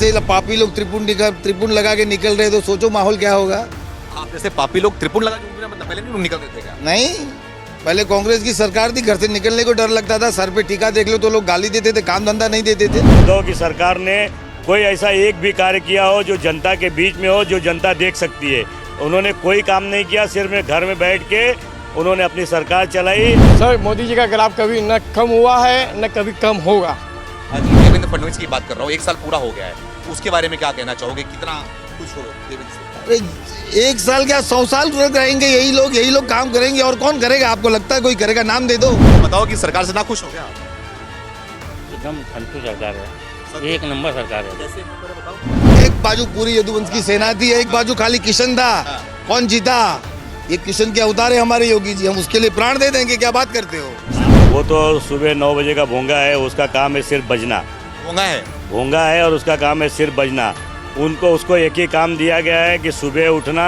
जैसे पापी लोग त्रिपुंड लगा के निकल रहे तो सोचो माहौल क्या होगा। आप जैसे पापी लोग त्रिपुंड लगा के मतलब पहले नहीं निकलते थे क्या? नहीं, पहले कांग्रेस की सरकार थी, घर से निकलने को डर लगता था। सर पे टीका देख लो तो लोग गाली देते थे, काम धंधा नहीं देते थे। उद्धव की सरकार ने कोई ऐसा एक भी कार्य किया हो जो जनता के बीच में हो, जो जनता देख सकती है। उन्होंने कोई काम नहीं किया, सिर्फ घर में बैठ के उन्होंने अपनी सरकार चलाई। सर, मोदी जी का ग्राफ कभी न कम हुआ है न कभी कम होगा। हाँ जी, देवेंद्र फडणवीस की बात कर रहा हूँ, 1 साल पूरा हो गया है, उसके बारे में क्या कहना चाहोगे? कितना खुश हो देवेंद्र से? अरे 1 साल क्या 100 साल रहेंगे यही लोग काम करेंगे, और कौन करेगा? आपको लगता है कोई करेगा? नाम दे दो। बताओ कि सरकार से ना खुश हो गया? एकदम संतु सरकार है, एक नंबर सरकार है। जैसे बताओ। एक बाजू पूरी यदुवंश की सेना थी, एक बाजू खाली किशन था। कौन जीता? ये किशन के अवतार है हमारे योगी जी, हम उसके लिए प्राण दे देंगे। क्या बात करते हो? वो तो सुबह 9 बजे का भोंगा है, उसका काम है सिर्फ बजना। भोंगा है और उसका काम है सिर्फ बजना। उसको एक ही काम दिया गया है कि सुबह उठना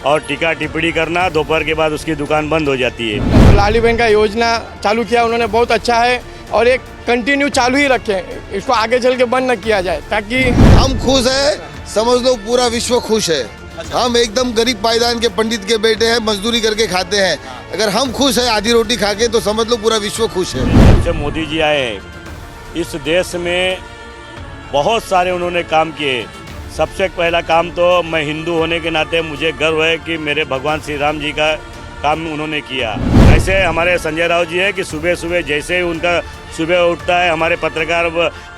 और टीका टिप्पणी करना, दोपहर के बाद उसकी दुकान बंद हो जाती है। लाली बहन का योजना चालू किया उन्होंने, बहुत अच्छा है, और एक कंटिन्यू चालू ही रखें, इसको आगे चल के बंद न किया जाए, ताकि हम खुश है, समझ लो पूरा विश्व खुश है। हम एकदम गरीब पायदान के पंडित के बेटे हैं, मजदूरी करके खाते हैं। अगर हम खुश है आधी रोटी खा के, तो समझ लो पूरा विश्व खुश है। जब से मोदी जी आए हैं इस देश में बहुत सारे उन्होंने काम किए। सबसे पहला काम तो मैं हिंदू होने के नाते मुझे गर्व है कि मेरे भगवान श्री राम जी का काम उन्होंने किया। ऐसे हमारे संजय राउत जी है कि सुबह सुबह जैसे ही उनका सुबह उठता है, हमारे पत्रकार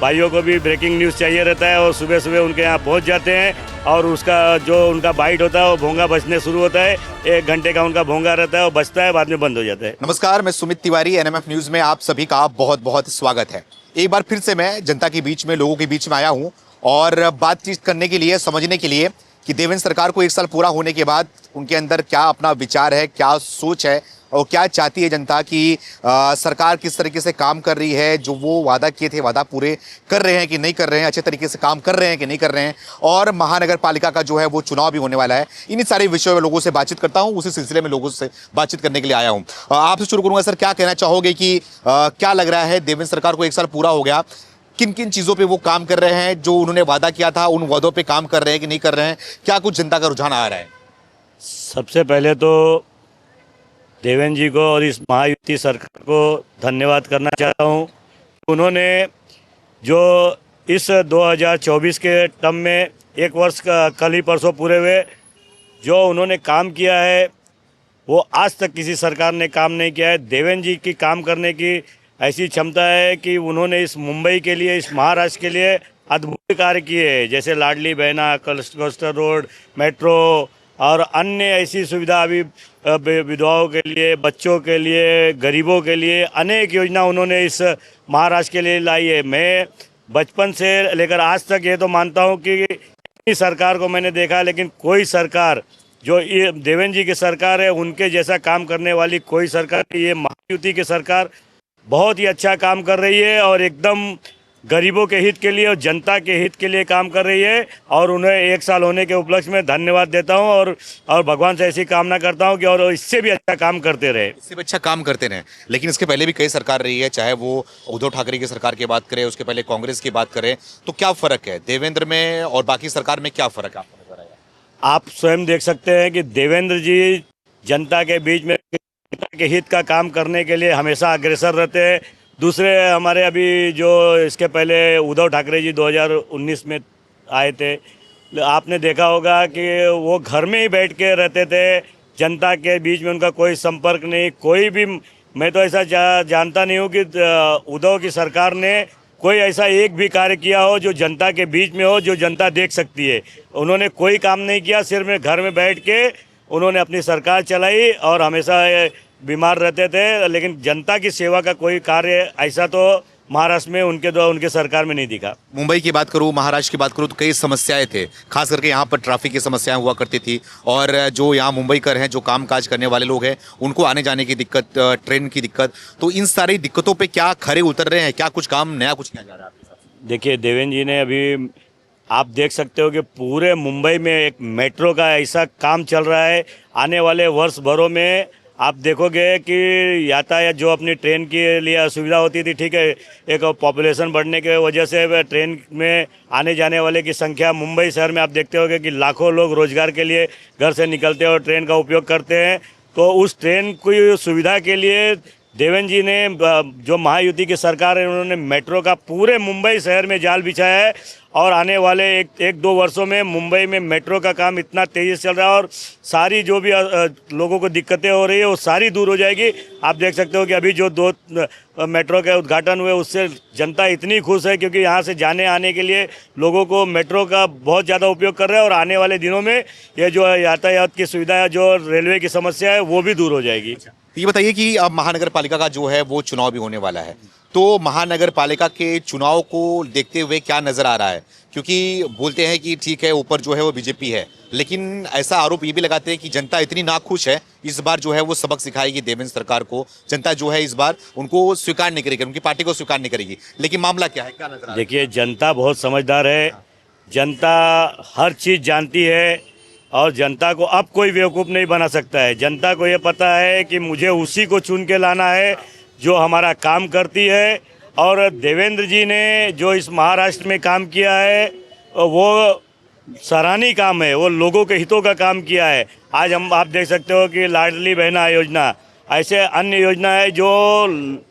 भाइयों को भी ब्रेकिंग न्यूज़ चाहिए रहता है, और सुबह सुबह उनके यहाँ पहुँच जाते हैं, और उसका जो उनका बाइट होता है वो भोंगा बजने शुरू होता है। 1 घंटे का उनका भोंगा रहता है, वो बजता है, बाद में बंद हो जाता है। नमस्कार, मैं सुमित तिवारी, एनएमएफ न्यूज में आप सभी का बहुत बहुत स्वागत है। एक बार फिर से मैं जनता के बीच में, लोगों के बीच में आया हूँ, और बातचीत करने के लिए, समझने के लिए कि देवेंद्र सरकार को 1 साल पूरा होने के बाद उनके अंदर क्या अपना विचार है, क्या सोच है, और क्या चाहती है जनता की सरकार किस तरीके से काम कर रही है, जो वो वादा किए थे वादा पूरे कर रहे हैं कि नहीं कर रहे हैं, अच्छे तरीके से काम कर रहे हैं कि नहीं कर रहे हैं, और महानगर पालिका का जो है वो चुनाव भी होने वाला है। इन्हीं सारे विषयों में लोगों से बातचीत करता हूं, उसी सिलसिले में लोगों से बातचीत करने के लिए आया हूं। आपसे शुरू करूंगा सर, क्या कहना चाहोगे कि क्या लग रहा है देवेंद्र सरकार को 1 साल पूरा हो गया, किन किन चीज़ों पे वो काम कर रहे हैं, जो उन्होंने वादा किया था उन वादों पे काम कर रहे हैं कि नहीं कर रहे हैं, क्या कुछ जनता का रुझान आ रहा है? सबसे पहले तो देवेंद्र जी को और इस महायुति सरकार को धन्यवाद करना चाहता हूँ। उन्होंने जो इस 2024 के टर्म में 1 वर्ष का कल ही परसों पूरे हुए, जो उन्होंने काम किया है वो आज तक किसी सरकार ने काम नहीं किया है। देवेंद्र जी की काम करने की ऐसी क्षमता है कि उन्होंने इस मुंबई के लिए, इस महाराष्ट्र के लिए अद्भुत कार्य किए हैं, जैसे Ladli Behna, coastal road, metro और अन्य ऐसी सुविधा अभी विधवाओं के लिए, बच्चों के लिए, गरीबों के लिए अनेक योजना उन्होंने इस महाराष्ट्र के लिए लाई है। मैं बचपन से लेकर आज तक ये तो मानता हूँ कि इस सरकार को मैंने देखा, लेकिन कोई सरकार जो ये देवेंद्र जी की सरकार है उनके जैसा काम करने वाली कोई सरकार, ये महायुति की सरकार बहुत ही अच्छा काम कर रही है, और एकदम गरीबों के हित के लिए और जनता के हित के लिए काम कर रही है। और उन्हें 1 साल होने के उपलक्ष्य में धन्यवाद देता हूं, और भगवान से ऐसी कामना करता हूं कि और इससे भी अच्छा काम करते रहे। इससे भी अच्छा काम करते रहे। लेकिन इसके पहले भी कई सरकार रही है, चाहे वो उद्धव ठाकरे की सरकार की बात करें, उसके पहले कांग्रेस की बात करें, तो क्या फ़र्क है देवेंद्र में और बाकी सरकार में? क्या फ़र्क है आपको नजर आया? आप स्वयं देख सकते हैं कि देवेंद्र जी जनता के बीच में जनता के हित का काम करने के लिए हमेशा अग्रसर रहते हैं। दूसरे हमारे अभी जो इसके पहले उद्धव ठाकरे जी 2019 में आए थे, आपने देखा होगा कि वो घर में ही बैठ के रहते थे, जनता के बीच में उनका कोई संपर्क नहीं, कोई भी। मैं तो ऐसा जानता नहीं हूँ कि उद्धव की सरकार ने कोई ऐसा एक भी कार्य किया हो जो जनता के बीच में हो, जो जनता देख सकती है। उन्होंने कोई काम नहीं किया, सिर्फ घर में बैठ के उन्होंने अपनी सरकार चलाई, और हमेशा बीमार रहते थे, लेकिन जनता की सेवा का कोई कार्य ऐसा तो महाराष्ट्र में उनके सरकार में नहीं दिखा। मुंबई की बात करूँ, महाराष्ट्र की बात करूँ, तो कई समस्याएं थे, खास करके यहाँ पर ट्रैफिक की समस्याएं हुआ करती थी, और जो यहाँ मुंबईकर हैं, जो कामकाज करने वाले लोग हैं, उनको आने जाने की दिक्कत, ट्रेन की दिक्कत, तो इन सारी दिक्कतों पे क्या खरे उतर रहे हैं? क्या कुछ काम नया कुछ किया जा रहा है आपके साथ? देखिए, देवेंद्र जी ने अभी आप देख सकते हो कि पूरे मुंबई में एक मेट्रो का ऐसा काम चल रहा है, आने वाले वर्ष भरों में आप देखोगे कि यातायात जो अपनी ट्रेन के लिए असुविधा होती थी, ठीक है, एक पॉपुलेशन बढ़ने के वजह से ट्रेन में आने जाने वाले की संख्या, मुंबई शहर में आप देखते होगे कि लाखों लोग रोजगार के लिए घर से निकलते हैं और ट्रेन का उपयोग करते हैं। तो उस ट्रेन की सुविधा के लिए देवेंद्र जी ने, जो महायुति की सरकार है, उन्होंने मेट्रो का पूरे मुंबई शहर में जाल बिछाया है और आने वाले एक दो वर्षों में मुंबई में मेट्रो का काम इतना तेज़ी से चल रहा है और सारी जो भी लोगों को दिक्कतें हो रही है वो सारी दूर हो जाएगी। आप देख सकते हो कि अभी जो 2 मेट्रो के उद्घाटन हुए उससे जनता इतनी खुश है, क्योंकि यहाँ से जाने आने के लिए लोगों को मेट्रो का बहुत ज़्यादा उपयोग कर रहे हैं और आने वाले दिनों में ये जो यातायात की सुविधा है, जो रेलवे की समस्या है, वो भी दूर हो जाएगी। ये बताइए कि अब महानगर पालिका का जो है वो चुनाव भी होने वाला है, तो महानगर पालिका के चुनाव को देखते हुए क्या नजर आ रहा है? क्योंकि बोलते हैं कि ठीक है ऊपर जो है वो बीजेपी है, लेकिन ऐसा आरोप ये भी लगाते हैं कि जनता इतनी नाखुश है, इस बार जो है वो सबक सिखाएगी देवेंद्र सरकार को। जनता जो है इस बार उनको स्वीकार नहीं करेगी, उनकी पार्टी को स्वीकार नहीं करेगी। लेकिन मामला क्या है, क्या नजर आ रहा है? देखिए, जनता बहुत समझदार है, जनता हर चीज़ जानती है और जनता को अब कोई बेवकूफ़ नहीं बना सकता है। जनता को ये पता है कि मुझे उसी को चुन के लाना है जो हमारा काम करती है। और देवेंद्र जी ने जो इस महाराष्ट्र में काम किया है वो सराहनीय काम है, वो लोगों के हितों का काम किया है। आज आप देख सकते हो कि लाडली बहना योजना, ऐसे अन्य योजना है जो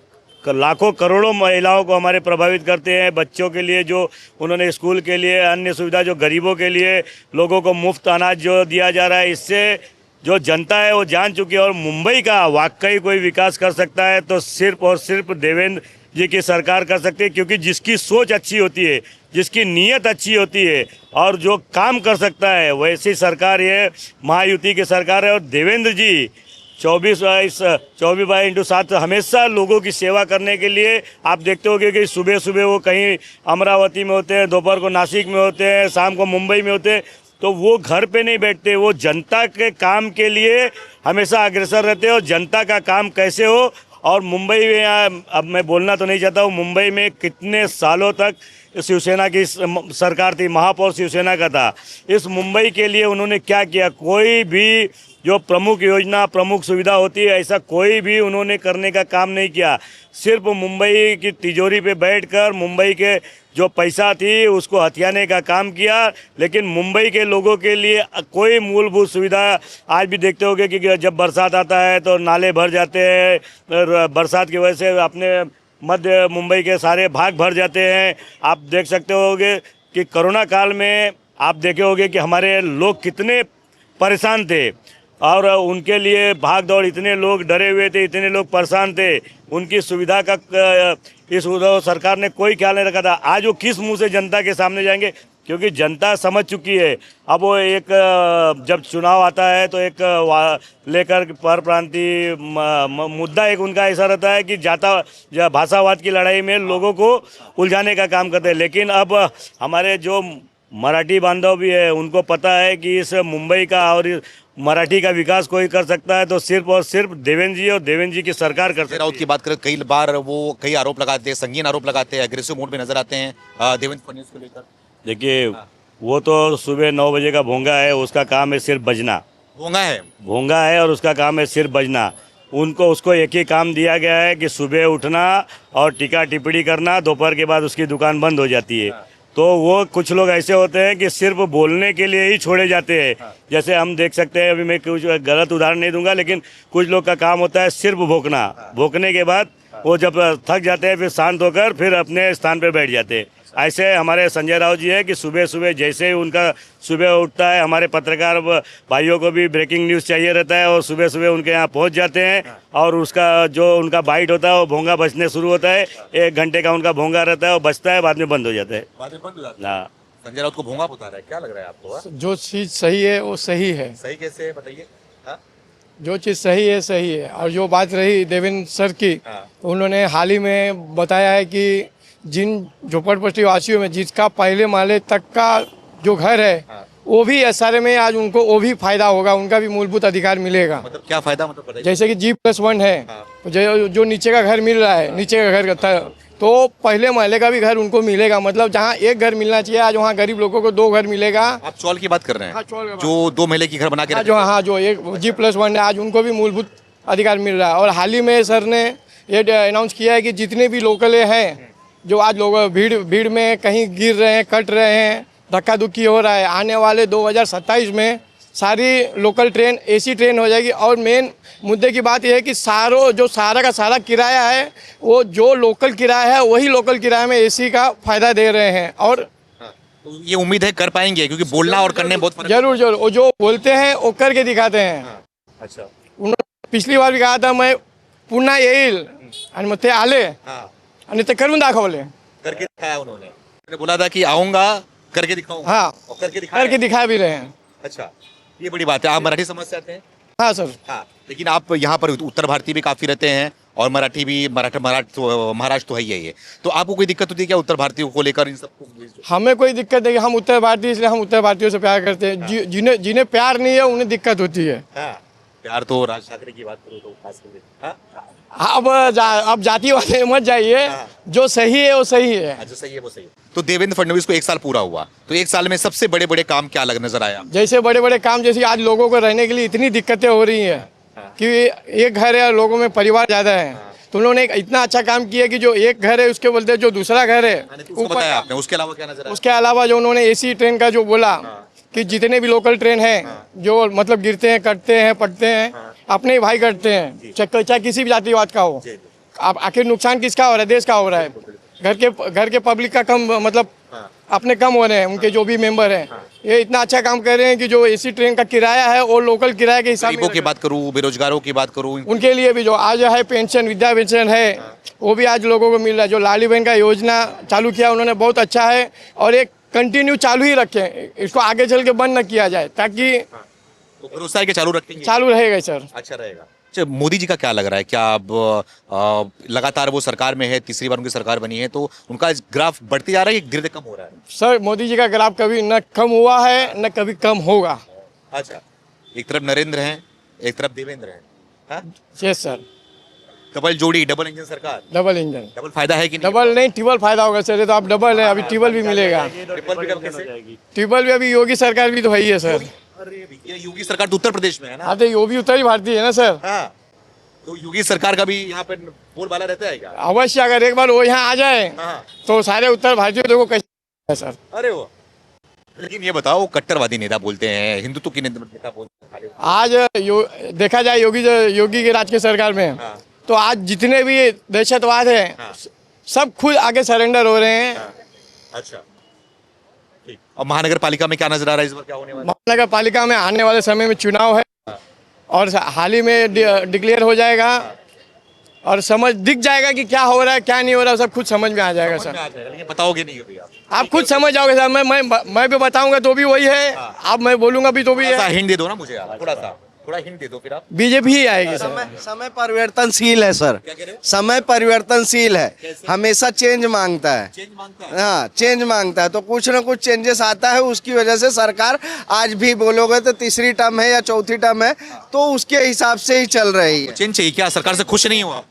लाखों करोड़ों महिलाओं को हमारे प्रभावित करते हैं। बच्चों के लिए जो उन्होंने स्कूल के लिए अन्य सुविधा, जो गरीबों के लिए लोगों को मुफ्त अनाज जो दिया जा रहा है, इससे जो जनता है वो जान चुकी है। और मुंबई का वाकई कोई विकास कर सकता है तो सिर्फ और सिर्फ देवेंद्र जी की सरकार कर सकती है, क्योंकि जिसकी सोच अच्छी होती है, जिसकी नीयत अच्छी होती है और जो काम कर सकता है, वैसी सरकार ये महायुति की सरकार है। और देवेंद्र जी 24/7 हमेशा लोगों की सेवा करने के लिए, आप देखते होंगे कि सुबह सुबह वो कहीं अमरावती में होते हैं, दोपहर को नासिक में होते हैं, शाम को मुंबई में होते हैं, तो वो घर पे नहीं बैठते, वो जनता के काम के लिए हमेशा अग्रसर रहते हैं। और जनता का काम कैसे हो, और मुंबई में, अब मैं बोलना तो नहीं चाहता हूँ, मुंबई में कितने सालों तक शिवसेना की सरकार थी, महापौर शिवसेना का था। इस मुंबई के लिए उन्होंने क्या किया? कोई भी जो प्रमुख योजना, प्रमुख सुविधा होती है, ऐसा कोई भी उन्होंने करने का काम नहीं किया। सिर्फ मुंबई की तिजोरी पे बैठकर मुंबई के जो पैसा थी उसको हथियाने का काम किया, लेकिन मुंबई के लोगों के लिए कोई मूलभूत सुविधा, आज भी देखते होंगे कि जब बरसात आता है तो नाले भर जाते हैं, बरसात की वजह से अपने मध्य मुंबई के सारे भाग भर जाते हैं। आप देख सकते होंगे कि कोरोना काल में आप देखे होंगे कि हमारे लोग कितने परेशान थे और उनके लिए भाग दौड़, इतने लोग डरे हुए थे, इतने लोग परेशान थे, उनकी सुविधा का इस उद्धव सरकार ने कोई ख्याल नहीं रखा था। आज वो किस मुंह से जनता के सामने जाएंगे? क्योंकि जनता समझ चुकी है। अब वो एक जब चुनाव आता है तो एक लेकर पर प्रांतीय मुद्दा एक उनका ऐसा रहता है कि जाता भाषावाद की लड़ाई में लोगों को उलझाने का काम करते हैं। लेकिन अब हमारे जो मराठी बांधव भी है उनको पता है कि इस मुंबई का और मराठी का विकास कोई कर सकता है तो सिर्फ और सिर्फ देवेंद्र जी और देवेंद्र जी की सरकार कर सकती है। राउत की बात करें, कई बार वो कई आरोप लगाते हैं, संगीन आरोप लगाते हैं, एग्रेसिव मोड में नजर आते हैं देवेंद्र फडणवीस को लेकर। देखिए, वो तो सुबह 9 बजे का भोंगा है, उसका काम है सिर्फ बजना। भोंगा है और उसका काम है सिर्फ बजना। उसको एक ही काम दिया गया है कि सुबह उठना और टीका टिप्पणी करना, दोपहर के बाद उसकी दुकान बंद हो जाती है। तो वो कुछ लोग ऐसे होते हैं कि सिर्फ बोलने के लिए ही छोड़े जाते हैं। जैसे हम देख सकते हैं, अभी मैं कुछ गलत उदाहरण नहीं दूंगा, लेकिन कुछ लोग का काम होता है सिर्फ भोंकना। भोंकने के बाद वो जब थक जाते हैं फिर शांत होकर फिर अपने स्थान पर बैठ जाते हैं। ऐसे हमारे संजय राउत जी है कि सुबह सुबह जैसे ही उनका सुबह उठता है, हमारे पत्रकार भाइयों को भी ब्रेकिंग न्यूज़ चाहिए रहता है और सुबह सुबह उनके यहाँ पहुँच जाते हैं और उसका जो उनका बाइट होता है वो भोंगा बजने शुरू होता है। 1 घंटे का उनका भोंगा रहता है, वो बजता है, बाद में बंद हो जाता है। हाँ, संजय राउत को भोंगा बता रहा है, क्या लग रहा है आपको? जो चीज़ सही है वो सही है। सही कैसे बताइए? जो चीज़ सही है सही है। और जो बात रही देवेंद्र सर की, उन्होंने हाल ही में बताया है कि जिन झोपड़पट्टी वासियों में जिसका पहले माले तक का जो घर है वो भी SRA में आज उनको वो भी फायदा होगा, उनका भी मूलभूत अधिकार मिलेगा। मतलब क्या फायदा? मतलब बताइए। जैसे कि G+1 है, जो नीचे का घर मिल रहा है, नीचे का घर था, तो पहले महले का भी घर उनको मिलेगा। मतलब जहाँ एक घर मिलना चाहिए आज वहाँ गरीब लोगों को 2 घर मिलेगा। आप चौल की बात कर रहे हैं? हाँ, चौल जो 2 महले की घर बना के जो एक G+1 है, आज उनको भी मूलभूत अधिकार मिल रहा है। और हाल ही में सर ने ये अनाउंस किया है कि जितने भी लोकल हैं जो आज लोग भीड़ में कहीं गिर रहे हैं, कट रहे हैं, धक्का धुक्की हो रहा है, आने वाले 2027 में सारी लोकल ट्रेन एसी ट्रेन हो जाएगी। और मेन मुद्दे की बात यह है कि सारा का सारा किराया है वो जो लोकल किराया है वही लोकल किराए में एसी का फ़ायदा दे रहे हैं। और तो ये उम्मीद है कर पाएंगे, क्योंकि बोलना और करने बहुत फर्क जरूर जरूर वो जो बोलते हैं वो करके दिखाते हैं। अच्छा। उन्होंने पिछली बार भी कहा था मैं पुन्हा येईल आणि मग ते आले आणि ते करून दाखवले। करके दिखाया उन्होंने बोला था कि आऊंगा करके दिखाऊंगा। हाँ और करके दिखा भी रहे हैं। अच्छा, ये बड़ी बात है। आप मराठी समझ से आते हैं? हाँ सर। हाँ, लेकिन आप यहाँ पर उत्तर भारतीय भी काफी रहते हैं और मराठी भी, महाराष्ट्र तो है ही है। तो आपको कोई दिक्कत होती है क्या उत्तर भारतीयों को लेकर? इन सबको हमें कोई दिक्कत नहीं, हम उत्तर भारतीय इसलिए हम उत्तर भारतीयों से प्यार करते हैं। जिन्हें प्यार नहीं है उन्हें दिक्कत होती है। प्यार तो राज ठाकरे की बात करो तो खास करके। अब जातिवाद में मत जाइए, जो सही है वो सही है। जो सही है वो सही है। तो देवेंद्र फडणवीस को 1 साल पूरा हुआ, तो 1 साल में सबसे बड़े बड़े काम क्या नजर आया? जैसे बड़े बड़े काम, जैसे आज लोगों को रहने के लिए इतनी दिक्कतें हो रही हैं कि एक घर है और लोगों में परिवार ज़्यादा है, तो उन्होंने एक इतना अच्छा काम किया कि जो एक घर है उसके बोलते जो दूसरा घर है बताया आपने। उसके अलावा क्या नजर आया? उसके अलावा जो उन्होंने एसी ट्रेन का जो बोला कि जितने भी लोकल ट्रेन हैं जो मतलब गिरते हैं, कटते हैं, पटते हैं, अपने ही भाई कटते हैं, चाहे किसी भी जातिवाद का हो। अब आखिर नुकसान किसका हो रहा है? देश का हो रहा है। घर के पब्लिक का कम, मतलब अपने कम हो रहे हैं, उनके जो भी मेंबर हैं। ये इतना अच्छा काम कर रहे हैं कि जो एसी ट्रेन का किराया है वो लोकल किराए के हिसाब गरीबों की बात करूँ, बेरोजगारों की बात करूँ, उनके लिए भी जो आज है पेंशन, विद्या पेंशन है वो भी आज लोगों को मिल रहा है। जो लाली बहन का योजना चालू किया उन्होंने बहुत अच्छा है और एक कंटिन्यू चालू ही रखें, इसको आगे चल के बंद न किया जाए, ताकि तो भरोसा है कि चालू रखेंगे। चालू रहेगा सर। अच्छा रहेगा। अच्छा, मोदी जी का क्या लग रहा है? क्या अब लगातार वो सरकार में है, तीसरी बार उनकी सरकार बनी है, तो उनका ग्राफ बढ़ते जा रहा है कि धीरे धीरे कम हो रहा है? सर मोदी जी का ग्राफ कभी न कम हुआ है न कभी कम होगा। अच्छा, एक तरफ नरेंद्र हैं, एक तरफ देवेंद्र हैं। Yes sir. डबल जोड़ी, डबल इंजन सरकार, डबल इंजन। डबल फायदा है कि नहीं? डबल नहीं, ट्रिपल फायदा होगा सर। ये तो आप डबल है, अभी ट्रिपल भी मिलेगा। ट्रिपल भी कब कैसे? ट्रिपल भी अभी योगी सरकार भी तो है ही है सर। अरे ये योगी सरकार तो उत्तर प्रदेश में है ना? हाँ तो योगी उत्तरी भारतीय है ना सर। हाँ, तो योगी सरकार का भी यहाँ पे बोलबाला रहता है क्या? अवश्य, अगर एक बार वो यहाँ आ जाए हाँ। तो सारे उत्तर भारतीयों देखो कैसे है सर। अरे वो, लेकिन ये बताओ, कट्टरवादी नेता बोलते हैं, हिंदुत्व की नेता बोलते हैं। आज देखा जाए योगी के राज की सरकार में तो आज जितने भी दहशतवाद है सब खुद आगे सरेंडर हो रहे हैं। अच्छा, ठीक। और महानगर पालिका में क्या नजर आ रहा है इस बार? क्या होने वाला है? महानगर पालिका में आने वाले समय में चुनाव है और हाल ही में डिक्लेयर हो जाएगा और समझ दिख जाएगा कि क्या हो रहा है क्या नहीं हो रहा है, सब कुछ समझ में आ जाएगा सर। लेकिन बताओगे नहीं अभी आप खुद समझ जाओगे सर। मैं भी बताऊंगा तो भी वही है, आप मैं बोलूंगा भी तो भी है। हिंट दे दो ना मुझे आप, थोड़ा हिंट दे दो फिर आप। बीजेपी ही आएगी सर। समय परिवर्तनशील है सर। समय परिवर्तनशील है, हमेशा चेंज मांगता है। हाँ, चेंज मांगता है तो कुछ ना कुछ चेंजेस आता है। उसकी वजह से सरकार आज भी बोलोगे तो तीसरी टर्म है या चौथी टर्म है तो उसके हिसाब से ही चल रही है। चेंज चाहिए क्या? सरकार से खुश नहीं हो आप?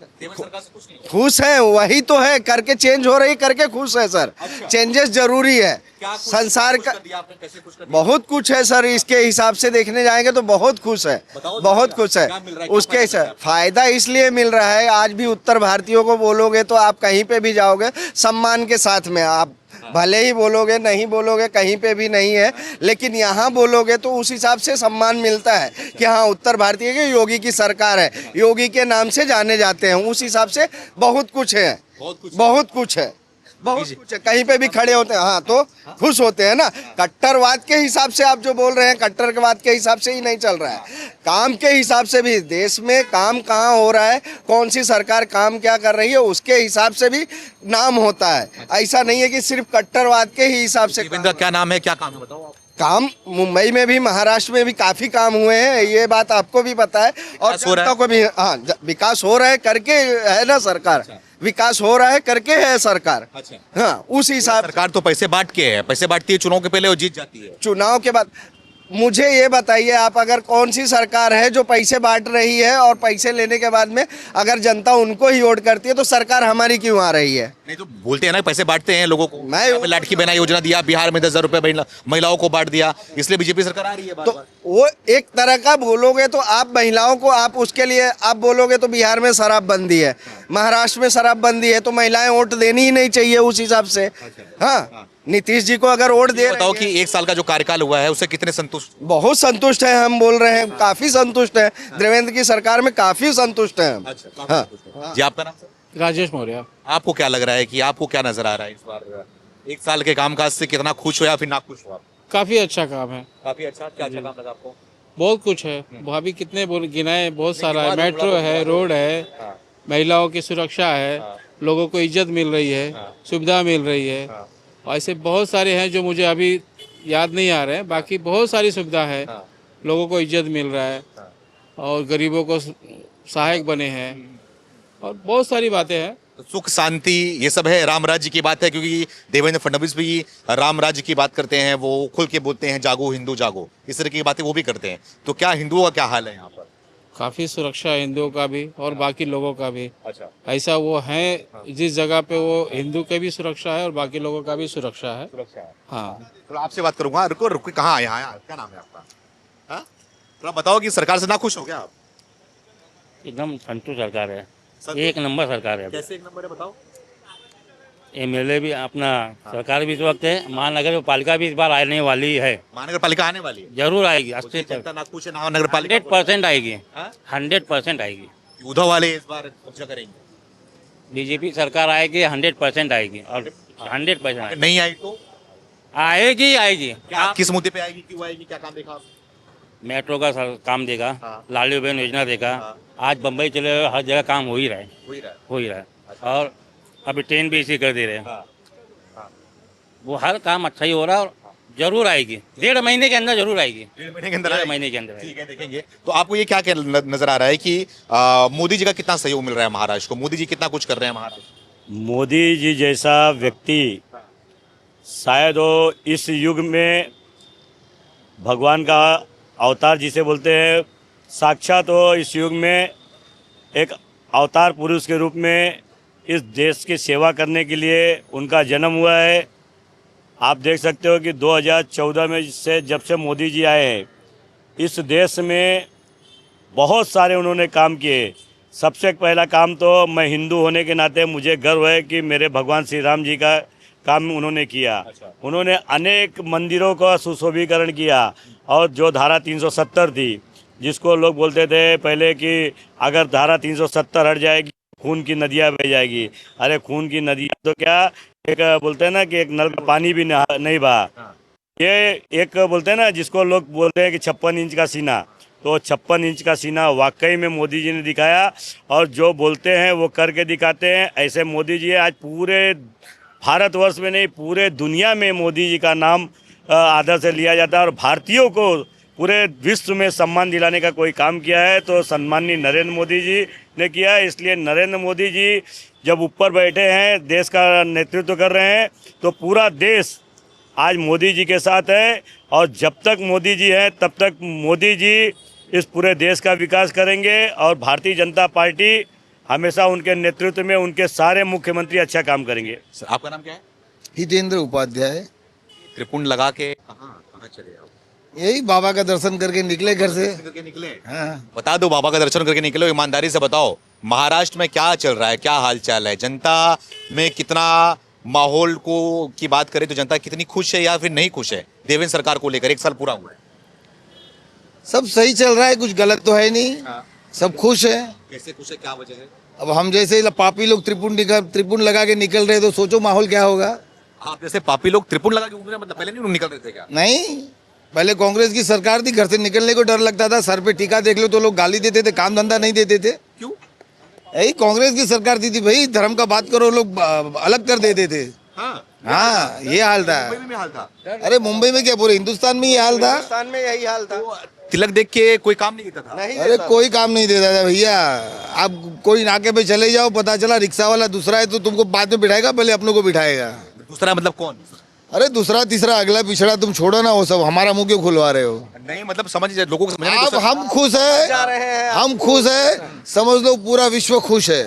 खुश है, वही तो है, करके चेंज हो रही, करके खुश है सर। चेंजेस जरूरी है संसार का, बहुत कुछ है सर। इसके हिसाब से देखने जाएंगे तो बहुत खुश है, बहुत खुश है। उसके फायदा इसलिए मिल रहा है, आज भी उत्तर भारतीयों को बोलोगे तो आप कहीं पे भी जाओगे सम्मान के साथ में, आप भले ही बोलोगे नहीं बोलोगे कहीं पे भी नहीं है, लेकिन यहाँ बोलोगे तो उस हिसाब से सम्मान मिलता है कि हाँ उत्तर भारतीय के योगी की सरकार है, योगी के नाम से जाने जाते हैं। उस हिसाब से बहुत कुछ है, बहुत कुछ है, बहुत कुछ है। कहीं पे भी खड़े होते हैं हाँ तो खुश होते हैं ना। कट्टरवाद के हिसाब से आप जो बोल रहे हैं, कट्टरवाद के हिसाब से ही नहीं चल रहा है, काम के हिसाब से भी देश में काम कहाँ हो रहा है, कौन सी सरकार काम क्या कर रही है, उसके हिसाब से भी नाम होता है। ऐसा नहीं है कि सिर्फ कट्टरवाद के ही हिसाब से। क्या नाम है, क्या काम है बताओ आप? काम मुंबई में भी, महाराष्ट्र में भी काफी काम हुए हैं, ये बात आपको भी पता है और जनता को भी। हाँ, विकास हो रहा है, करके है ना सरकार। विकास हो रहा है, करके है सरकार। हाँ, उस हिसाब। सरकार तो पैसे बांट के है, पैसे बांटती है चुनाव के पहले और जीत जाती है। चुनाव के बाद मुझे ये बताइए आप, अगर कौन सी सरकार है जो पैसे बांट रही है और पैसे लेने के बाद में अगर जनता उनको ही वोट करती है तो सरकार हमारी क्यों आ रही है? नहीं तो बोलते हैं ना पैसे बांटते हैं लोगों को। मैं- यहाँ पे लाटकी बहना योजना दिया, बिहार में 10,000 रुपए महिलाओं को बांट दिया, इसलिए बीजेपी सरकार आ रही है तो बार-बार। वो एक तरह का बोलोगे तो आप महिलाओं को, आप उसके लिए आप बोलोगे तो बिहार में शराबबंदी है, महाराष्ट्र में शराबबंदी है, तो महिलाएं वोट देनी ही नहीं चाहिए उस हिसाब से। हाँ, नीतीश जी को अगर वोट दे बताओ रही कि 1 साल का जो कार्यकाल हुआ है उससे कितने संतुष्ट? बहुत संतुष्ट है, हम बोल रहे हैं काफी संतुष्ट है, देवेंद्र की सरकार में काफी संतुष्ट है हम। हाँ। जी आपका नाम सर? राजेश मौर्य। आपको क्या लग रहा है कि आपको क्या नजर आ रहा है इस बार 1 साल के कामकाज से? कितना खुश हो या फिर ना खुश हो आप? काफी अच्छा काम है, काफी अच्छा। क्या अच्छा काम लगा आपको? बहुत कुछ है, भाभी कितने बोल गिनाए, बहुत सारा है, मेट्रो है, रोड है, महिलाओं की सुरक्षा है, लोगों को इज्जत मिल रही है, सुविधा मिल रही है, ऐसे बहुत सारे हैं जो मुझे अभी याद नहीं आ रहे हैं। बाकी बहुत सारी सुविधा है, लोगों को इज्जत मिल रहा है और गरीबों को सहायक बने हैं और बहुत सारी बातें हैं। सुख शांति ये सब है, राम राज्य की बात है, क्योंकि देवेंद्र फडणवीस भी राम राज्य की बात करते हैं, वो खुल के बोलते हैं जागो हिंदू जागो, इस तरह की बातें वो भी करते हैं। तो क्या हिंदुओं का क्या हाल है यहाँ पर? काफ़ी सुरक्षा है हिंदुओं का भी और बाकी लोगों का भी। अच्छा, ऐसा वो है जिस जगह पे वो हिंदू के भी सुरक्षा है और बाकी लोगों का भी सुरक्षा है। सुरक्षा है। हाँ, तो आपसे बात करूंगा। रुको रुको, कहाँ यहाँ आया? क्या नाम है आपका? हाँ? थोड़ा बताओ कि सरकार से ना खुश हो क्या आप? एकदम संतुष्ट सरकार है, संतुष्ट? एक नंबर सरकार है। कैसे एक नंबर है बताओ? एमएलए भी अपना सरकार भी इस वक्त है, महानगर पालिका भी इस बार आने वाली है, महानगर पालिका आने वाली है, जरूर आएगी। उसकी जनता ना खुश है, नगर पालिका 100% आएगी, हाँ? 100% आएगी। उद्धव वाले इस बार कब्जा करेंगे, बीजेपी सरकार आएगी, 100% आएगी और 100% अगर नहीं आई तो आएगी आएगी। क्या, किस मुद्दे पे आएगी, क्यों आएगी, क्या काम देखा आप? मेट्रो का काम देगा, हाँ। लाडली बहन योजना देगा, हाँ। आज बम्बई चले गए, हर जगह काम हो ही रहा है, हो ही रहा है। हो ही रहा है। और अभी ट्रेन भी इसी कर दे रहे हैं, हाँ। वो हर काम अच्छा ही हो रहा है और जरूर आएगी, 1.5 महीने के अंदर जरूर आएगी, 1.5 महीने के अंदर 1.5 आएगी। महीने के अंदर आएगी। ठीक है, देखेंगे। तो आपको ये क्या क्या नजर आ रहा है कि मोदी जी का कितना सहयोग मिल रहा है महाराष्ट्र को? मोदी जी कितना कुछ कर रहे हैं महाराष्ट्र? मोदी जी जैसा व्यक्ति शायद वो इस युग में भगवान का अवतार जिसे बोलते हैं, साक्षात वो इस युग में एक अवतार पुरुष के रूप में इस देश की सेवा करने के लिए उनका जन्म हुआ है। आप देख सकते हो कि 2014 में से जब से मोदी जी आए हैं इस देश में बहुत सारे उन्होंने काम किए। सबसे पहला काम तो मैं हिंदू होने के नाते मुझे गर्व है कि मेरे भगवान श्री राम जी का काम उन्होंने किया। उन्होंने अनेक मंदिरों का सुशोभीकरण किया और जो धारा 370 थी जिसको लोग बोलते थे पहले कि अगर धारा 370 हट जाएगी खून की नदियाँ बह जाएगी। अरे खून की नदियाँ तो क्या, एक बोलते हैं ना कि एक नल का पानी भी नहीं बहा। ये एक बोलते हैं ना जिसको लोग बोलते हैं कि 56 इंच का सीना, तो 56 इंच का सीना वाकई में मोदी जी ने दिखाया और जो बोलते हैं वो करके दिखाते हैं। ऐसे मोदी जी आज पूरे भारतवर्ष में नहीं पूरे दुनिया में मोदी जी का नाम आदर से लिया जाता है और भारतीयों को पूरे विश्व में सम्मान दिलाने का कोई काम किया है तो सम्माननीय नरेंद्र मोदी जी ने किया है। इसलिए नरेंद्र मोदी जी जब ऊपर बैठे हैं, देश का नेतृत्व कर रहे हैं, तो पूरा देश आज मोदी जी के साथ है और जब तक मोदी जी हैं तब तक मोदी जी इस पूरे देश का विकास करेंगे और भारतीय जनता पार्टी हमेशा उनके नेतृत्व में उनके सारे मुख्यमंत्री अच्छा काम करेंगे। सर, आपका नाम क्या है? हितेंद्र उपाध्याय। त्रिपुंड लगा के कहाँ चले आप? यही बाबा का दर्शन करके निकले घर से। करके निकले? हाँ, बता दो, बाबा का दर्शन करके निकलो, ईमानदारी से बताओ महाराष्ट्र में क्या चल रहा है, क्या हालचाल है, जनता में कितना माहौल को की बात करें तो जनता कितनी खुश है या फिर नहीं खुश है देवेंद्र सरकार को लेकर? 1 साल पूरा हुआ है, सब सही चल रहा है, कुछ गलत तो है नहीं। सब खुश है। कैसे खुश है, क्या वजह है? अब हम जैसे पापी लोग त्रिपुंड लगा के निकल रहे तो सोचो माहौल क्या होगा। आप जैसे पापी लोग त्रिपुंड लगा के घूम रहे हैं, मतलब पहले नहीं निकल रहे थे क्या? नहीं, पहले कांग्रेस की सरकार थी, घर से निकलने को डर लगता था, सर पे टीका देख लो तो लोग गाली देते थे, काम धंधा नहीं देते थे। क्यों? यही कांग्रेस की सरकार थी भाई, धर्म का बात करो लोग अलग कर देते थे। हाँ, ये हाल था। मुंबई में हाल था। अरे मुंबई में क्या, पूरे हिंदुस्तान में ये हाल था। हिंदुस्तान में यही हाल था। तिलक देख के कोई काम नहीं देता था। नहीं अरे देता। कोई काम नहीं देता था भैया। आप कोई नाके पे चले जाओ, पता चला रिक्शा वाला दूसरा है तो तुमको बाद में बिठाएगा, पहले अपनों को बिठाएगा। दूसरा मतलब कौन? अरे दूसरा तीसरा अगला पिछड़ा तुम छोड़ो ना, वो सब हमारा मुंह क्यों खुलवा रहे हो? नहीं मतलब समझ लोगों को समझने में अब दूसरा- हम खुश है, हम खुश है, समझ लो पूरा विश्व खुश है।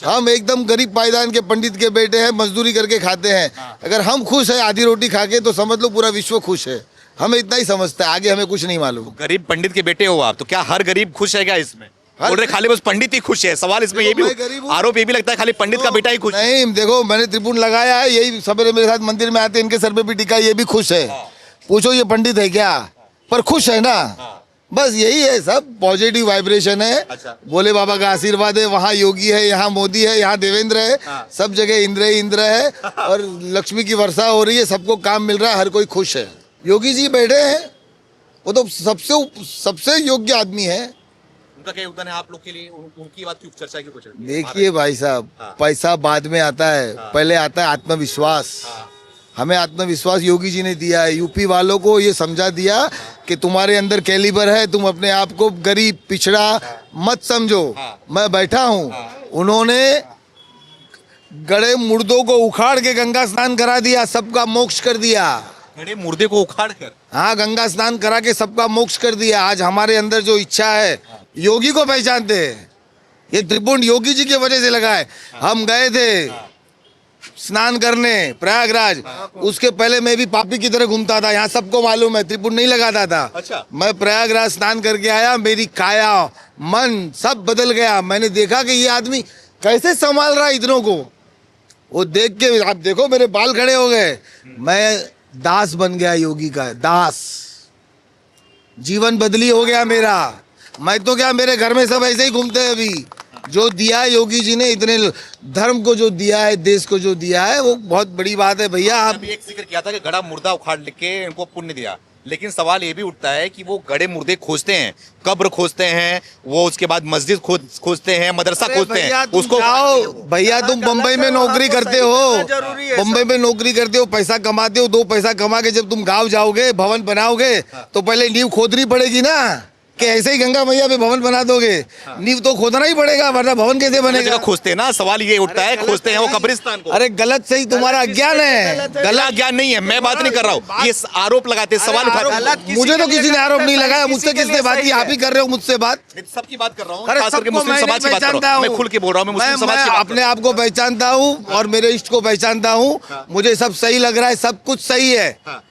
हम एकदम गरीब पायदान के पंडित के बेटे हैं, मजदूरी करके खाते हैं। अगर हम खुश है आधी रोटी खा के, तो समझ लो पूरा विश्व खुश है। हमें इतना ही समझता है, आगे हमें कुछ नहीं मालूम। गरीब पंडित के बेटे हो आप, तो क्या हर गरीब खुश है क्या इसमें? बोल रहे खाली बस पंडित ही खुश है। सवाल इसमें ये भी, मैं गरीब हूँ। आरोप ये भी लगता है खाली पंडित का बेटा ही खुश है। नहीं देखो, मैंने त्रिपुंड लगाया है, यही सवेरे मेरे साथ मंदिर में आते हैं, इनके सर पे भी टिका, ये भी खुश है। पूछो ये पंडित है क्या, पर खुश है ना। बस यही है, सब पॉजिटिव वाइब्रेशन है। अच्छा। भोले बाबा का आशीर्वाद है। वहाँ योगी है, यहाँ मोदी है, यहाँ देवेंद्र है, सब जगह इंद्र ही इंद्र है, और लक्ष्मी की वर्षा हो रही है, सबको काम मिल रहा है, हर कोई खुश है। योगी जी बैठे हैं, वो तो सबसे योग्य आदमी है। उनका क्या योगदान है आप लोग के लिए? उनकी बात की चर्चा की कुछ? देखिए भाई साहब, पैसा बाद में आता है, पहले आता है आत्मविश्वास। हमें आत्मविश्वास योगी जी ने दिया है। यूपी वालों को ये समझा दिया कि तुम्हारे अंदर कैलिबर है, तुम अपने आप को गरीब पिछड़ा मत समझो। मैं बैठा हूँ, उन्होंने गड़े मुर्दों को उखाड़ के गंगा स्नान करा दिया, सबका मोक्ष कर दिया। गड़े मुर्दे को उखाड़ कर? हाँ, गंगा स्नान करा के सबका मोक्ष कर दिया। आज हमारे अंदर जो इच्छा है, योगी को पहचानते हैं। ये त्रिपुंड योगी जी की वजह से लगा है। हम गए थे स्नान करने प्रयागराज, उसके पहले मैं भी पापी की तरह घूमता था, यहाँ सबको मालूम है, त्रिपुंड नहीं लगाता था। अच्छा। मैं प्रयागराज स्नान करके आया, मेरी काया मन सब बदल गया। मैंने देखा कि ये आदमी कैसे संभाल रहा है इतनों को। वो देख के आप देखो, मेरे बाल खड़े हो गए। मैं दास बन गया योगी का, दास। जीवन बदली हो गया मेरा। मैं तो क्या, मेरे घर में सब ऐसे ही घूमते हैं अभी। जो दिया है योगी जी ने, इतने धर्म को जो दिया है, देश को जो दिया है, वो बहुत बड़ी बात है भैया। आप अभी एक जिक्र किया था कि गड़ा मुर्दा उखाड़ के इनको पुण्य दिया, लेकिन सवाल ये भी उठता है कि वो गड़े मुर्दे खोजते हैं, कब्र खोजते हैं, वो उसके बाद मस्जिद खोजते हैं, मदरसा खोजते हैं, उसको जाओ भैया, तुम बम्बई में नौकरी करते हो, बम्बई में नौकरी करते हो, पैसा कमाते हो, 2 पैसा कमा के जब तुम गाँव जाओगे, भवन बनाओगे, तो पहले नींव खोदनी पड़ेगी ना। कि ऐसे ही गंगा मैया पे भवन बना दोगे? नींव तो खोदना ही पड़ेगा, वरना भवन कैसे बनेगा? खोजते हैं ना, सवाल ये उठता है, खोजते हैं वो कब्रिस्तान को। अरे गलत सही, तुम्हारा अज्ञान है। गलत ज्ञान नहीं है, मैं बात नहीं कर रहा हूँ, ये आरोप लगाते, सवाल उठाते। मुझे तो किसी ने आरोप नहीं लगाया, मुझसे किसने बात की? आप ही कर रहे हो मुझसे बात। सबकी बात कर रहा हूँ, अरे खास करके सबको मुस्लिम मैं समाज की बात कर रहा हूँ। मैं खुल के बोल रहा हूँ, मैं मुस्लिम समाज की बात अपने आप को पहचानता हूँ और मेरे इष्ट को पहचानता हूँ। मुझे सब सही लग रहा है, सब कुछ सही है।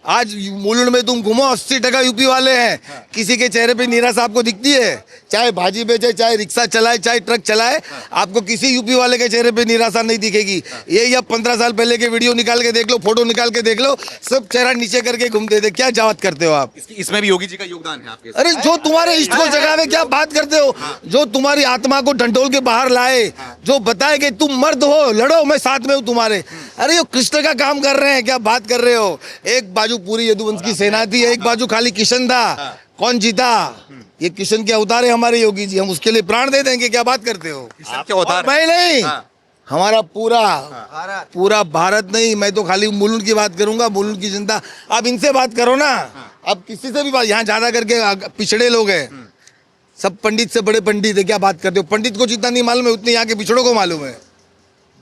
आज मुलुंड में तुम घूमो, 80% यूपी वाले हैं। किसी के चेहरे पे निराशा आपको दिखती है? चाहे भाजी बेचे, चाहे रिक्शा चलाए, चाहे ट्रक चलाए, आपको किसी यूपी वाले के चेहरे पे निराशा नहीं दिखेगी। ये अब 15 साल पहले के वीडियो निकाल के देख लो, फोटो निकाल के देख लो, सब चेहरा नीचे करके घूमते थे। क्या जावत करते हो आप? इसमें भी योगी जी का योगदान है आपके? अरे जो तुम्हारे इष्ट को जगावे, क्या बात करते हो? जो तुम्हारी आत्मा को ढंढोल के बाहर लाए, जो बताए कि तुम मर्द हो, लड़ो, मैं साथ में हूँ तुम्हारे। अरे ये कृष्ण का काम कर रहे हैं, क्या बात कर रहे हो? एक बाजू पूरी यदुवंश की सेना थी, एक बाजू खाली किशन था। कौन जीता? ये किशन के अवतार है हमारे योगी जी, हम उसके लिए प्राण दे देंगे। क्या बात करते हो? अवतार मैं नहीं, हमारा पूरा भारत नहीं। मैं तो खाली मुलुंड की बात करूंगा, मुलुंड की जनता। अब इनसे बात करो ना, अब किसी से भी बात। यहाँ ज्यादा करके पिछड़े लोग हैं, सब पंडित से बड़े पंडित है। क्या बात करते हो? पंडित को जितना नहीं मालूम है, उतने यहाँ के पिछड़ों को मालूम है।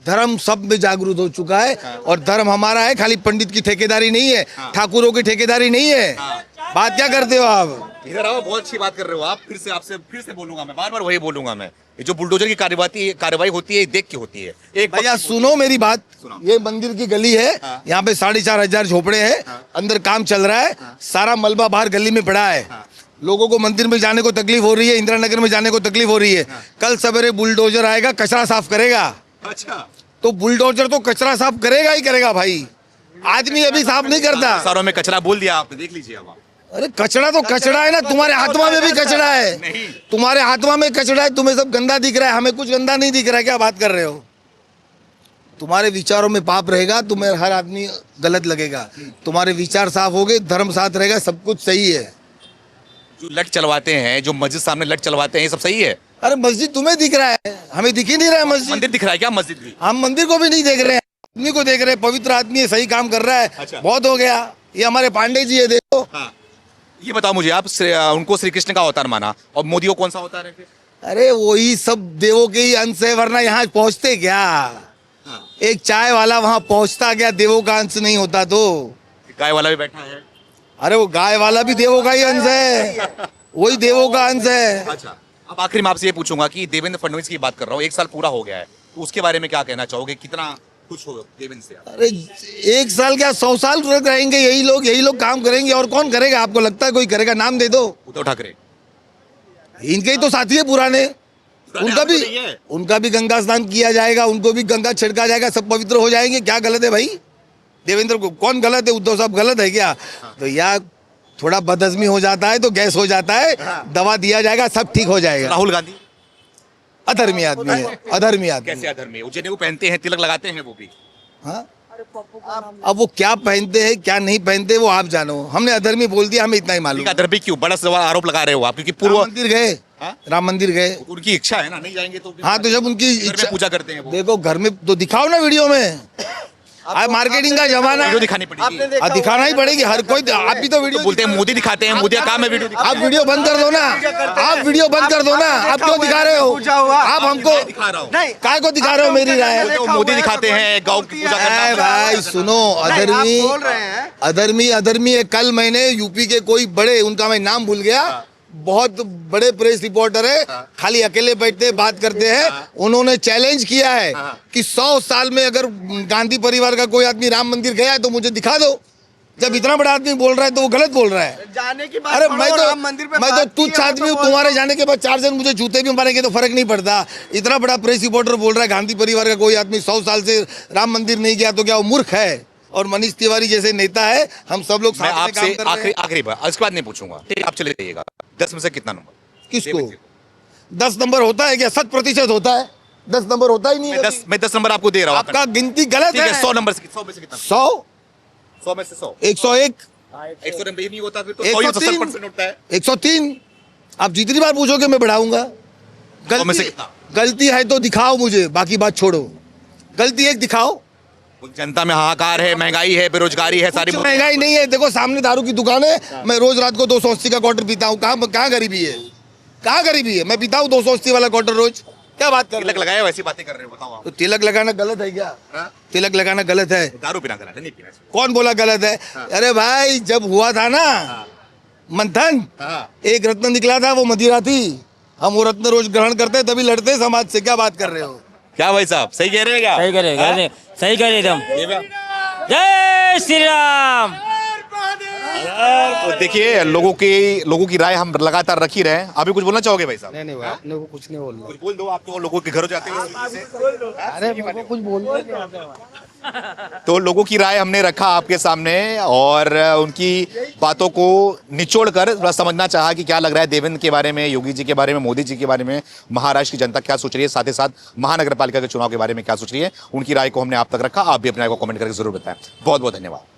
धर्म सब में जागरूक हो चुका है, और धर्म हमारा है, खाली पंडित की ठेकेदारी नहीं है, ठाकुरों की ठेकेदारी नहीं है। बात क्या करते हो आप? इधर आओ, बहुत अच्छी बात कर रहे हो आप। फिर से बोलूंगा मैं, बार-बार वही बोलूंगा मैं। ये जो बुलडोजर की कार्रवाई होती है, देख के होती है। एक भैया सुनो मेरी बात, ये मंदिर की गली है, यहाँ पे 4,500 झोपड़े हैं, अंदर काम चल रहा है, सारा मलबा बाहर गली में पड़ा है। लोगों को मंदिर में जाने को तकलीफ हो रही है, इंदिरा नगर में जाने को तकलीफ हो रही है। कल सवेरे बुलडोजर आएगा, कचरा साफ करेगा। अच्छा, तो बुलडोजर तो कचरा साफ करेगा ही करेगा भाई, आदमी अभी साफ नहीं करता। सारों में कचरा बोल दिया आपने, देख लीजिए अब आप। अरे कचरा तो कचरा है ना, तुम्हारे आत्मा में भी कचरा है, तुम्हारे आत्मा में कचरा है। तुम्हें सब गंदा दिख रहा है, हमें कुछ गंदा नहीं दिख रहा है। क्या बात कर रहे हो? तुम्हारे विचारों में पाप रहेगा, तुम्हें हर आदमी गलत लगेगा। तुम्हारे विचार साफ हो गए, धर्म साथ रहेगा, सब कुछ सही है। जो लट चलवाते हैं, जो मस्जिद सामने लट चलवाते हैं, ये सब सही है? अरे मस्जिद तुम्हें दिख रहा है, हमें दिख ही नहीं रहा है मस्जिद। मंदिर दिख रहा है क्या? मस्जिद भी? हम मंदिर को भी नहीं देख रहे हैं, आदमी को देख रहे हैं। पवित्र आदमी है, सही काम कर रहा है। अच्छा। बहुत हो गया। ये हमारे पांडे जी है, देखो। हाँ। ये बताओ मुझे आप, उनको श्री कृष्ण का अवतार माना, और मोदी को कौन सा अवतार है फिर? अरे वही सब देवों के ही अंश है, वरना यहाँ पहुंचते क्या? एक चाय वाला वहां पहुंचता क्या देवों का अंश नहीं होता तो? गाय वाला भी बैठा है। अरे वो गाय वाला भी देवों का ही अंश है, वही देवों का अंश है। अच्छा, अब आखिरी में आपसे ये पूछूंगा कि देवेंद्र फडणवीस की बात कर रहा हूँ, 1 साल पूरा हो गया है, तो उसके बारे में क्या कहना चाहोगे? कितना खुश हो देवेंद्र से आप? अरे 1 साल क्या 100 साल रहेंगे यही लोग काम करेंगे, और कौन करेगा? आपको लगता है कोई करेगा? नाम दे दो। उद्धव ठाकरे इनके ही तो साथी है पुराने, उनका भी गंगा स्नान किया जाएगा, उनको भी गंगा छिड़का जाएगा, सब पवित्र हो जाएंगे। क्या गलत है भाई? देवेंद्र को कौन गलत है? उद्धव साहब गलत है क्या? तो यार थोड़ा बदहजमी हो जाता है तो गैस हो जाता है, दवा दिया जाएगा, सब ठीक हो जाएगा। राहुल गांधी अधर्मी आदमी है, अधर्मी आदमी। कैसे अधर्मी? जनेऊ पहनते हैं, तिलक लगाते हैं वो भी। हाँ, अब वो क्या पहनते हैं क्या नहीं पहनते वो आप जानो, हमने अधर्मी बोल दिया, हमें इतना ही मालूम। अधर्मी क्यों? बड़ा सवाल आरोप लगा रहे हो आप, क्योंकि राम पूर्व मंदिर गए, राम मंदिर गए, उनकी इच्छा है ना, नहीं जाएंगे तो हाँ तो जब उनकी घर में इच्छा पूजा करते हैं वो। देखो घर में तो दिखाओ ना वीडियो में, आज मार्केटिंग का जमाना है, वीडियो दिखानी पड़ेगी। दिखाना ही पड़ेगी हर कोई। आप भी तो वीडियो बोलते हैं मोदी दिखाते हैं, मोदी का काम है वीडियो दिखाना। आप वीडियो बंद कर दो ना, आप वीडियो बंद कर दो ना, आप क्यों दिखा रहे हो? आप हमको दिखा रहा हूँ, काय को दिखा रहे हो? मेरी राय बोलते हो मोदी दिखाते हैं गाँव की पूजा करना। है भाई सुनो, अधर्मी है। कल मैंने यूपी के कोई बड़े, उनका मैं नाम भूल गया, बहुत बड़े प्रेस रिपोर्टर है, खाली अकेले बैठते बात करते हैं, उन्होंने चैलेंज किया है कि 100 साल में अगर गांधी परिवार का कोई आदमी राम मंदिर गया है तो मुझे दिखा दो। जब इतना बड़ा आदमी बोल रहा है तो वो गलत बोल रहा है। जाने की बात अरे छोड़ो, मैं राम मंदिर पे तो बात की तुच्छ है, आदमी हूँ, तो तुम्हारे जाने के बाद 4 जन मुझे जूते भी मारेंगे तो फर्क नहीं पड़ता। इतना बड़ा प्रेस रिपोर्टर बोल रहा है गांधी परिवार का कोई आदमी 100 साल से राम मंदिर नहीं गया तो क्या वो मूर्ख है? और मनीष तिवारी जैसे नेता है, हम सब लोग मैं साथ में आपसे काम कर रहे हैं। आखिरी बार, इसके बाद नहीं पूछूंगा, आप चले जाइएगा। 10 में से कितना नंबर? किसको 10 नंबर होता है क्या? 100% होता है, 10 नंबर होता ही नहीं है। मैं 10 नंबर आपको दे रहा हूँ। आपका गिनती गलत है। 100 नंबर से 100 में से कितना? 100 100 में से 100 101 100 नंबर ही नहीं होता, फिर तो 170% होता है। 103 आप जितनी बार पूछोगे मैं बढ़ाऊंगा। में से कितना? गलती है तो दिखाओ मुझे, बाकी बात छोड़ो। गलती एक दिखाओ। जनता में हाहाकार है, महंगाई है, बेरोजगारी है, सारी महंगाई नहीं है। देखो सामने दारू की दुकान है, मैं रोज रात को 280 का क्वार्टर पीता हूँ। कहाँ गरीबी है? कहाँ गरीबी है? मैं पीता हूँ 280 वाला क्वार्टर रोज। क्या बात कर रहे हो? तिलक लगाया, वैसी बातें कर रहे हो, बताओ आप। तो तिलक लगाना गलत है क्या? तिलक लगाना गलत है? दारू पीना गलत है, नहीं पीना चाहिए। कौन बोला गलत है? अरे भाई जब हुआ था ना मंथन, एक रत्न निकला था, वो मदिरा थी। हम वो रत्न रोज ग्रहण करते हैं, तभी लड़ते हैं समाज से। क्या बात कर रहे हो? क्या भाई साहब, सही कह रहे हैं क्या? सही करे, सही करे एकदम। जय श्री राम। तो देखिए लोगों की राय हम लगातार रख ही रहे हैं। अभी कुछ बोलना चाहोगे भाई साहब? नहीं अपने को कुछ नहीं बोलना। कुछ बोल दो, आप तो लोगों के घर जाते हो। अरे मेरे को कुछ बोलना नहीं आता। तो लोगों की राय हमने रखा आपके सामने और उनकी बातों को निचोड़ कर थोड़ा समझना चाहा कि क्या लग रहा है देवेंद्र के बारे में, योगी जी के बारे में, मोदी जी के बारे में, महाराष्ट्र की जनता क्या सोच रही है, साथ ही साथ महानगर पालिका के चुनाव के बारे में क्या सोच रही है। उनकी राय को हमने आप तक रखा। आप भी अपने राय को कमेंट करके जरूर बताएं। बहुत बहुत धन्यवाद।